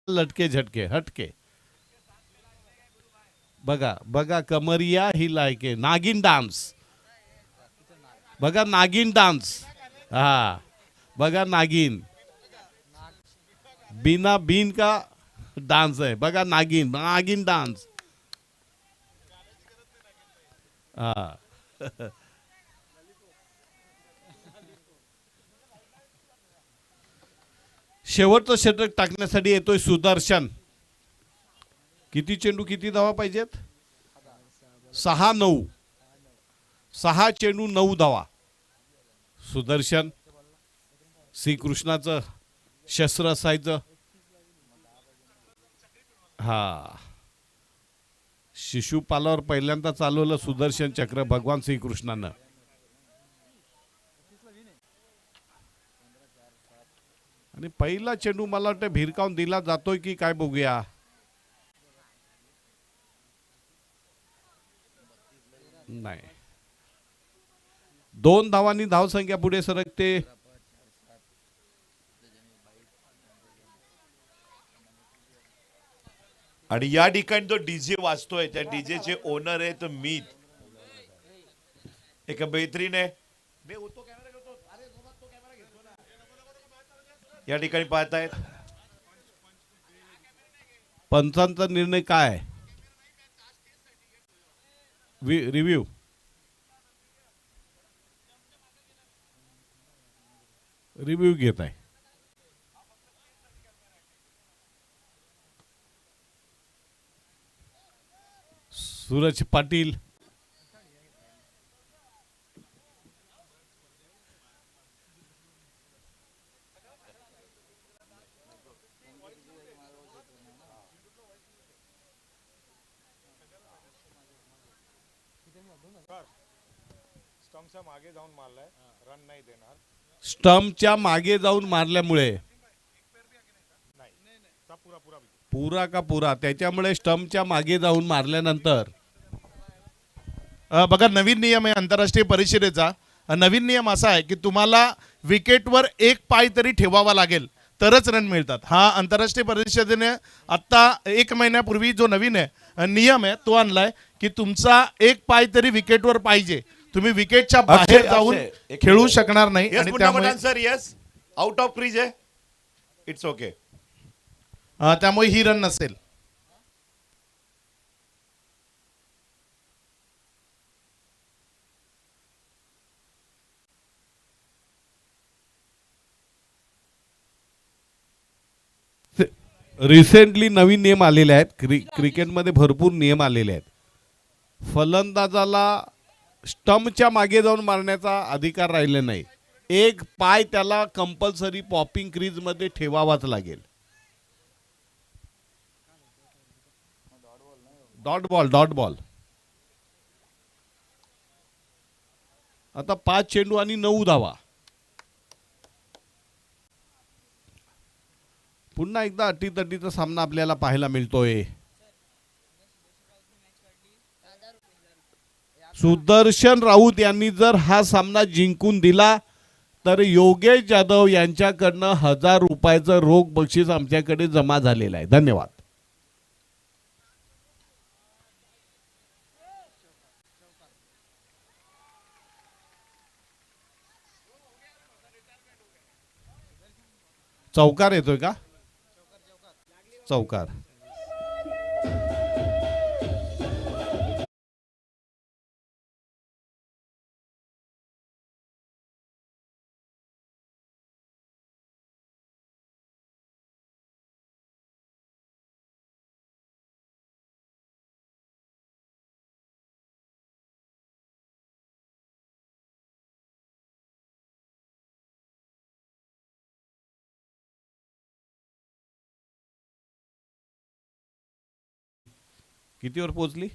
लटके झटके हटके. बघा बघा कमरिया ही लायके. नागिन डान्स बघा. नागिन डान्स. हा बघा नागिन. बिना बीन का डान्स आहे बघा. नागिन नागिन डान्स. हा शेवटचं षटक टाकण्यासाठी येतोय सुदर्शन. किती चेंडू किती धावा पाहिजेत? 6-9. 6 चेंडू 9 धावा. सुदर्शन श्रीकृष्णाचं शस्त्र असायचं. हा शिशुपालावर पहिल्यांदा चालवलं सुदर्शन चक्र भगवान श्रीकृष्णानं. आणि पहिला चेंडू मला वाटतं भिरकावून दिला जातोय की काय बघूया. नाही. 2 धावांनी धावसंख्या पुढे सरकते.
आणि या ठिकाणी जो डीजे वाजतोय त्या डीजेचे ओनर आहे तर मी. एक बेहतरीन आहे. या ठिकाणी पाहतायत
पंचांचा निर्णय काय? रिव्ह्यू घेत आहे. सूरज पाटील
स्टंपच्या मागे जाऊन मारलाय. रन नाही देणार.
स्टंपच्या मागे जाऊन मारल्यामुळे
नाही. पुरा विकेट.
पुरा का पुरा, त्याच्यामुळे स्टंपच्या मागे जाऊन मारल्यानंतर
बघा, नवीन नियम आहे आंतरराष्ट्रीय परिषदेचा. नवीन नियम असा आहे की तुम्हाला विकेटवर एक पाय तरी ठेवावा लागेल तरच रन मिळतात. हा आंतरराष्ट्रीय परिषदेने आत्ता 1 महिन्यापूर्वी जो नवीन आहे नियम आहे तो आणलाय की तुमचा एक पाय तरी विकेटवर पाहिजे. तुम्ही विकेटच्या बाहेर जाऊन खेळू शकणार नाही. आणि त्यामुळे
sir yes out of crease आहे, इट्स ओके.
त्यामुळे ही रन नसेल.
रिसेंटली नवीन नियम आलेले आहेत. क्रिकेटमध्ये भरपूर नियम आलेले आहेत. फलंदाजाला स्टंपच्या मागे जाऊन मारण्याचा अधिकार राहिला नाही. एक पाय त्याला कंपल्सरी पॉपिंग क्रीज मध्ये ठेवावाच लागेल. Dot ball. आता 5 चेंडू आणि 9 धावा. पुन्हा एकदा अटीतटीचा सामना आपल्याला पाहायला मिळतोय. सुदर्शन राऊत यांनी जर हा सामना जिंकून दिला तर योगेश जाधव यांच्याकडनं 1000 रुपयाचं रोख बक्षीस आमच्याकडे जमा झालेलं आहे. धन्यवाद. चौकार येतोय का? चौकार. कितीवर पोहोचली?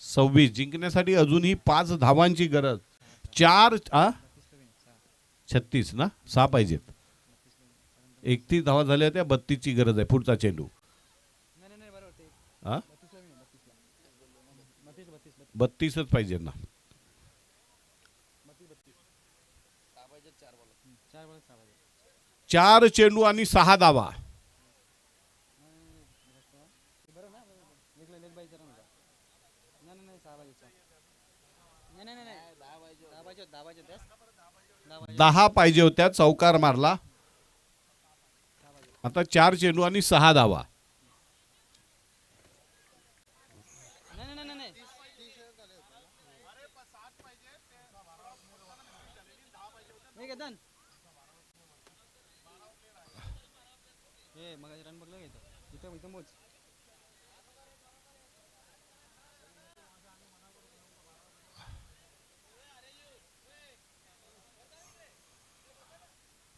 26. जिंकण्यासाठी अजूनही 5 धावांची गरज. 36 ना, 6 पाहिजेत. 31 धावा झाल्या होत्या. 32ची गरज आहे. पुढचा चेंडू. 32च पाहिजे ना. 4 चेंडू आणि 6 धावा. दहा पाहिजे होत्या. चौकार मारला. आता 4 चेंडू आणि 6 धावा.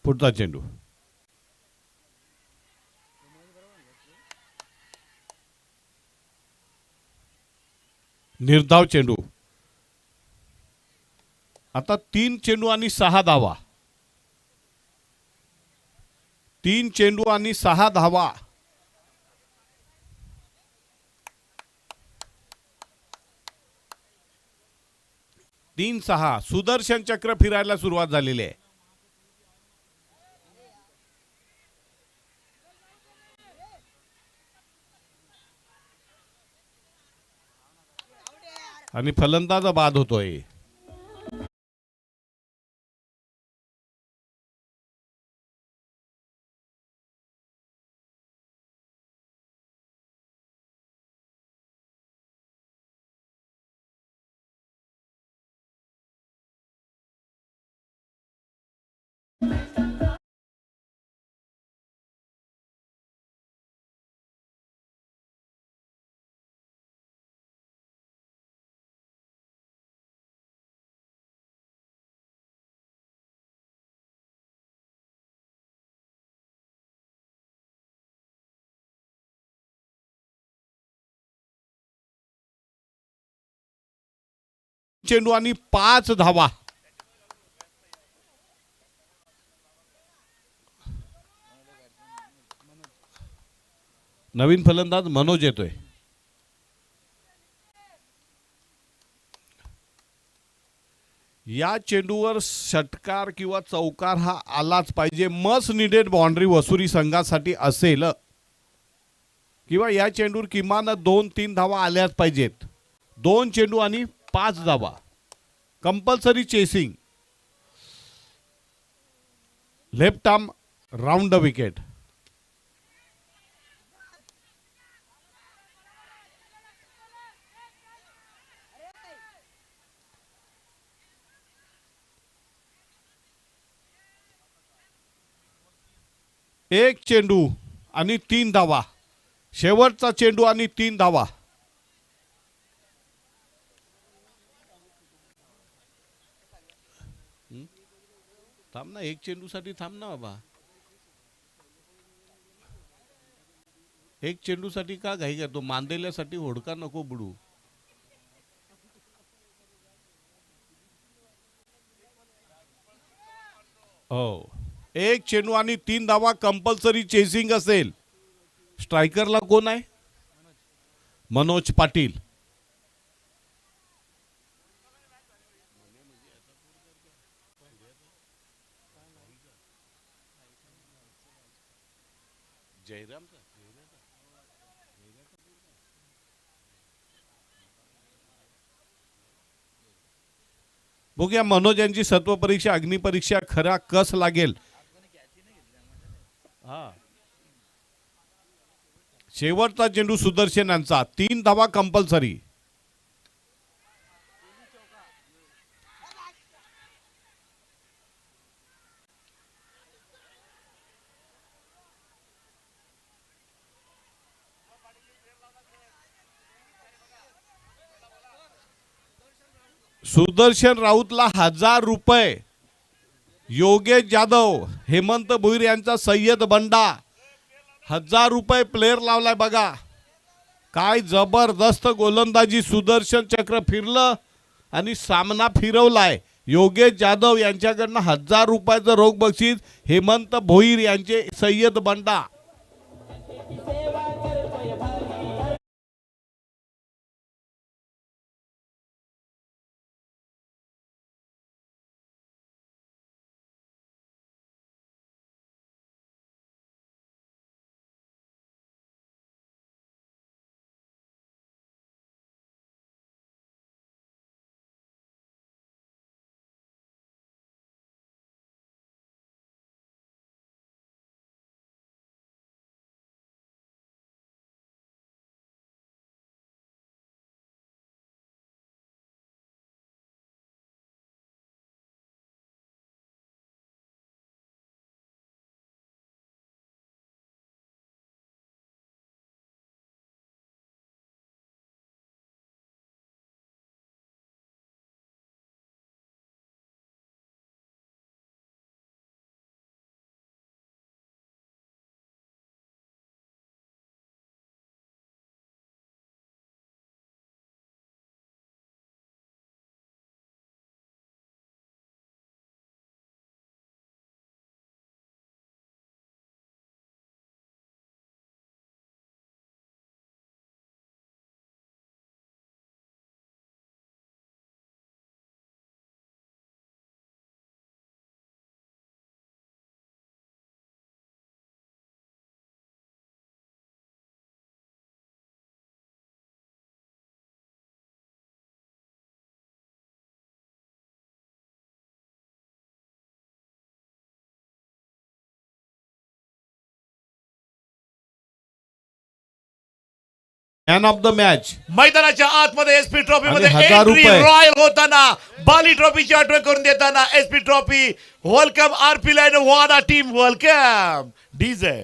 पुढचा चेंडू. निर्धाव चेंडू. आता 3 चेंडू आणि 6 धावा. 3 चेंडू आणि 6 धावा. 3-6. सुदर्शन चक्र फिरायला सुरुवात झालेली आहे. आणि फलंदाज बाद होतोय. चेंडू आणि 5 धावा. नवीन फलंदाज मनोज येतोय. या चेंडूवर षटकार किंवा चौकार हा आलाच पाहिजे. मस्ट निडेड बाउंड्री वसुरी संघासाठी असेल किंवा या चेंडूवर किमान 2-3 धावा आल्याच पाहिजेत. 2 चेंडू आणि 5 धावा. Compulsory chasing. Left arm round the wicket. एक चेंडू आणि 3 धावा. शेवटचा चेंडू आणि 3 धावा. थांब ना, एक चेंडूसाठी थांब ना बाबा. एक चेंडूसाठी का घाई करतो? मांदेल्यासाठी होडका नको बुडू. हो, एक चेंडू आणि 3 धावा. कंपल्सरी चेसिंग असेल. स्ट्रायकरला कोण आहे? मनोज पाटील. जयराम बघूया मनोज यांची सत्व परीक्षा अग्निपरीक्षा खरा कस लागेल. हा, शेवटचा चेंडू सुदर्शन यांचा. 3 धावा कंपल्सरी. सुदर्शन राऊतला 1000 रुपये. योगेश जाधव, हेमंत भोईर यांचा सय्यद बंडा 1000 रुपये प्लेयर लावलाय बघा. काय जबरदस्त गोलंदाजी. सुदर्शन चक्र फिरलं आणि सामना फिरवलाय. योगेश जाधव यांच्याकडनं 1000 रुपयाचं रोख बक्षीस. हेमंत भोईर यांचे Sayyad Banda. Man of the match.
मैदानाच्या आतमध्ये एसपी ट्रॉफी मध्ये
आणि 1000
एंट्री
रुपये.
रॉयल होताना बाली ट्रॉफीची आठवण करून देताना SP trophy welcome RP line Wada team welcome DJ.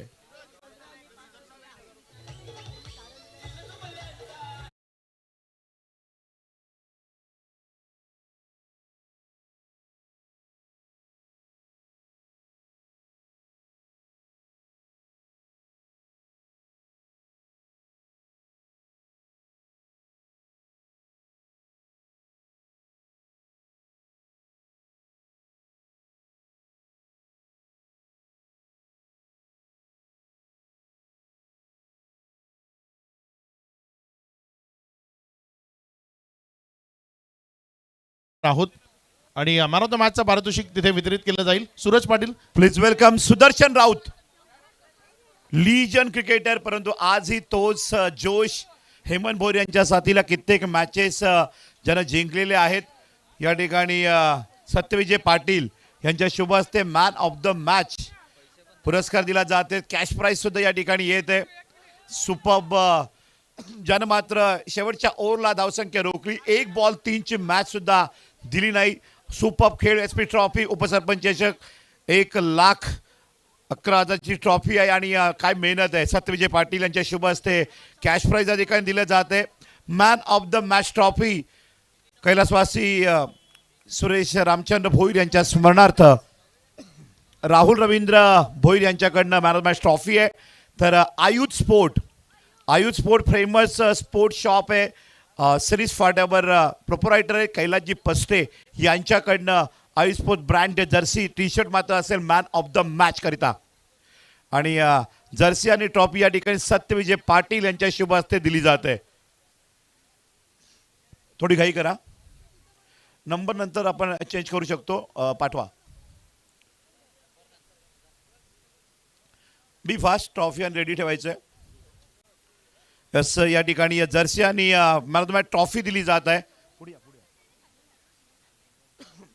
आहोत आणि मॅन ऑफ द मॅचचं पारितोषिक तिथे वितरित केलं जाईल. Suraj Patil.
Please welcome Sudarshan Raut, legend cricketer, परंतु आजही तोच जोश हेमंत भोईर यांच्या साथीला कित्येक मॅचेस ज्यानं जिंकलेले आहेत. या ठिकाणी सत्यविजय पाटील यांच्या शुभ हस्ते मॅन ऑफ द मॅच पुरस्कार दिला जाते. कॅश प्राइज सुद्धा या ठिकाणी येत आहे. सुपर्ब ज्यानं मात्र शेवटच्या ओव्हरला धावसंख्या रोखली. 1 बॉल 3ची मॅच सुद्धा दिली नाही. सुपर्ब खेळ. एसपी ट्रॉफी उपसरपंच चषक 1,11,000ची ट्रॉफी आहे आणि काय मेहनत आहे. सत्यविजय पाटील यांच्या शुभ हस्ते कॅश प्राइज या ठिकाणी दिलं जाते. Man of the match trophy कैलासवासी सुरेश रामचंद्र भोईर यांच्या स्मरणार्थ राहुल रवींद्र भोईर यांच्याकडनं मॅन ऑफ द मॅच ट्रॉफी आहे. तर Ayudh sport famous sport shop आहे. सिरीज फाट्यावर प्रोपरायटर आहे कैलासजी पस्टे यांच्याकडनं Ayudh sport brand jersey T shirt मात्र असेल मॅन ऑफ द मॅच करिता. आणि जर्सी आणि ट्रॉफी या ठिकाणी सत्यविजय पाटील यांच्या शुभ हस्ते दिली जाते. थोडी घाई करा, नंबर नंतर आपण चेंज करू शकतो. पाठवा. बी फास्ट. ट्रॉफी आणि रेडी ठेवायचं. यस, या ठिकाणी जर्सी आणि man of the match trophy दिली जात आहे.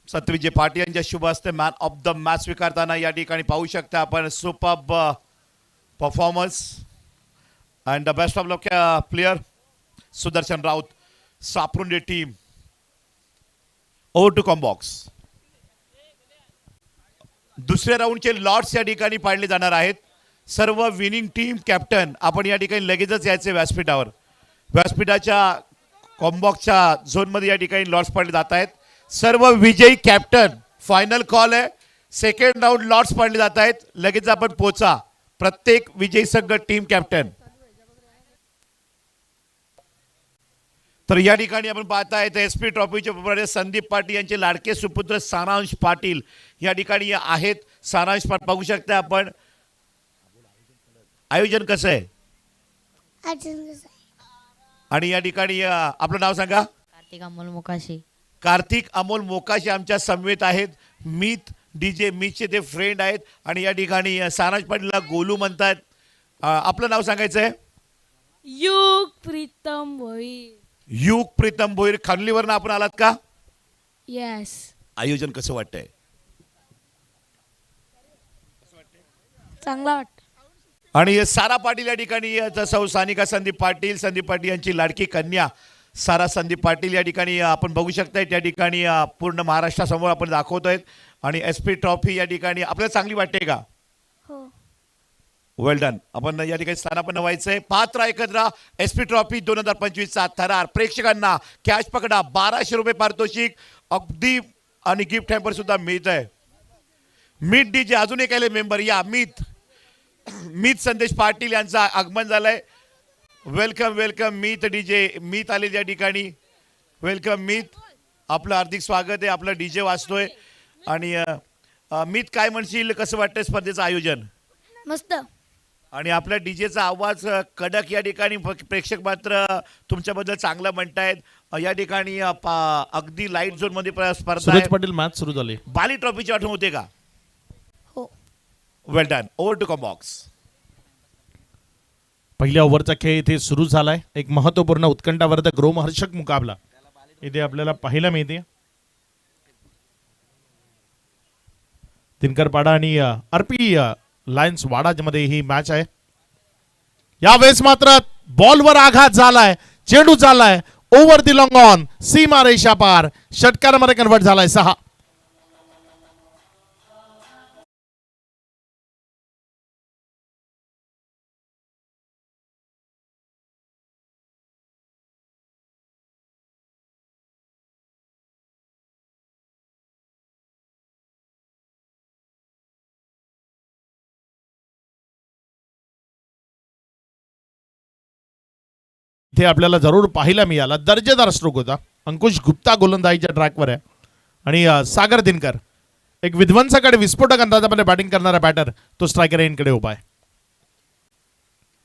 सत्यविजय पाटील यांच्या शुभ हस्ते मॅन ऑफ द मॅच स्वीकारताना या ठिकाणी पाहू शकता आपण. Superb performance and the best of luck player Sudarshan Raut, Saprunde team. Over to combox. दुसऱ्या राऊंडचे लॉट्स या ठिकाणी पाडले जाणार आहेत. सर्व विनिंग टीम कॅप्टन आपण या ठिकाणी लगेचच यायचे व्यासपीठावर. व्यासपीठाच्या कॉम्बॉक्सच्या झोनमध्ये या ठिकाणी लॉट्स पाडले जात आहेत. सर्व विजयी कॅप्टन, फायनल कॉल आहे. सेकंड राऊंड लॉट्स पाडले जात आहेत. लगेच आपण पोचा. प्रत्येक विजयी संघ टीम कॅप्टन. तर या ठिकाणी आपण पाहताय एसपी ट्रॉफीचे प्रोप्रायटर संदीप पाटील यांचे लाडके सुपुत्र सारांश पाटील या ठिकाणी आहेत. सारांश पाटील पाहू शकता आपण. आयोजन कसं आहे आणि या ठिकाणी आपलं नाव सांगा.
कार्तिक अमोल मोकाशी.
कार्तिक अमोल मोकाशी आमच्या समवेत आहेत. मीत डीजे मीतचे ते फ्रेंड आहेत आणि या ठिकाणी सारांश पाटीलला गोलू म्हणतात. आपलं नाव सांगायचं आहे.
युग प्रीतम भोईर.
युग प्रीतम भोईर. खानलीवरनं आपण आलात का?
यस.
आयोजन कसं वाटतंय?
चांगला वाटतं.
आणि सारा पाटील या ठिकाणी सौ सानिका संदीप पाटील यांची लाडकी कन्या सारा संदीप पाटील या ठिकाणी आपण बघू शकताय. त्या ठिकाणी पूर्ण महाराष्ट्रासमोर आपण दाखवतोय आणि एसपी ट्रॉफी या ठिकाणी आपल्याला चांगली वाटते का?
हो.
Well done. आपण या ठिकाणी स्थानापन्न व्हायचंय. पात्र एकत्र एसपी ट्रॉफी 2025चा थरार. प्रेक्षकांना कॅश पकडा. 1200 रुपये पारितोषिक अगदी आणि गिफ्ट हॅम्पर सुद्धा मिळत आहे. मीत डीजे अजून एक आले मेंबर या. मीत संदेश पाटील यांचं आगमन झालंय. वेलकम वेलकम मीत डीजे. मीत आले या ठिकाणी. वेलकम मीत. आपलं हार्दिक स्वागत आहे. आपलं डीजे वाजतोय आणि मीत काय म्हणशील, कसं वाटतंय स्पर्धेचं आयोजन?
मस्त.
आणि आपल्या डीजेचा आवाज कडक या ठिकाणी प्रेक्षक मात्र तुमच्याबद्दल चांगलं म्हणतायत. या ठिकाणी अगदी लाईट झोन मध्ये स्पर्धा
सूरज
आहे.
पाटील मॅच सुरू झाली.
बाली ट्रॉफीची आठवण होते का?
हो.
Well done. Over to combox.
पहिल्या ओव्हरचा खेळ इथे सुरू झालाय. एक महत्वपूर्ण उत्कंठावर्धक रोमहर्षक मुकाबला इथे आपल्याला पाहायला मिळते. दिनकर आणि आरपी लायन्स वाडामध्ये ही मॅच आहे. यावेळेस मात्र बॉलवर आघात झालाय. चेंडू चाललाय ओव्हर दी लॉंग ऑन. सीमा रेषा पार. षटकारामध्ये कन्वर्ट झालाय. 6. इथे आपल्याला जरूर पाहायला मिळाला दर्जेदार स्ट्रोक होता. अंकुश गुप्ता गोलंदाजीच्या ट्रॅकवर आहे आणि सागर दिनकर एक विध्वंसकडे विस्फोटक अंदाजामध्ये बॅटिंग करणारा बॅटर तो स्ट्रायकर एंडकडे उभा आहे.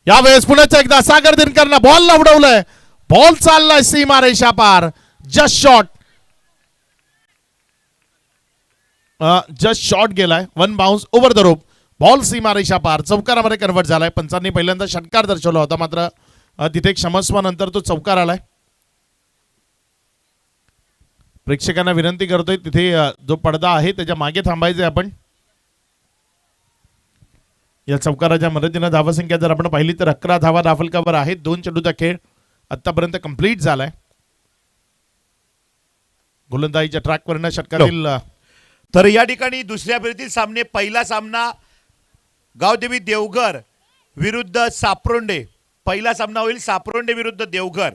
यावेळेस पुण्याचा एकदा सागर दिनकरनं बॉलला उडवलंय. बॉल चाललाय सीमा रेषा पार. Just shot. जस्ट शॉट गेलाय, one bounce over the rope, ball सीमारेषा पार, चौकारामध्ये कन्वर्ट झालाय. पंचांनी पहिल्यांदा षटकार दर्शवला होता, मात्र तिथे क्षमस्वानंतर तो चौकार आलाय. प्रेक्षकांना विनंती करतोय तिथे जो पडदा आहे त्याच्या मागे थांबायचंय आपण. या चौकाराच्या मदतीनं धावसंख्या जर आपण पाहिली तर 11 धावा धावफलकावर आहेत. 2 चेंडूचा खेळ आतापर्यंत कंप्लीट झालाय. गोलंदाजीच्या ट्रॅकवरनं षटकातील
तर या ठिकाणी दुसऱ्या फेरीतील सामने, पहिला सामना गावदेवी देवघर विरुद्ध सापरोंडे. पहिला सामना होईल सापरोंडे विरुद्ध देवघर.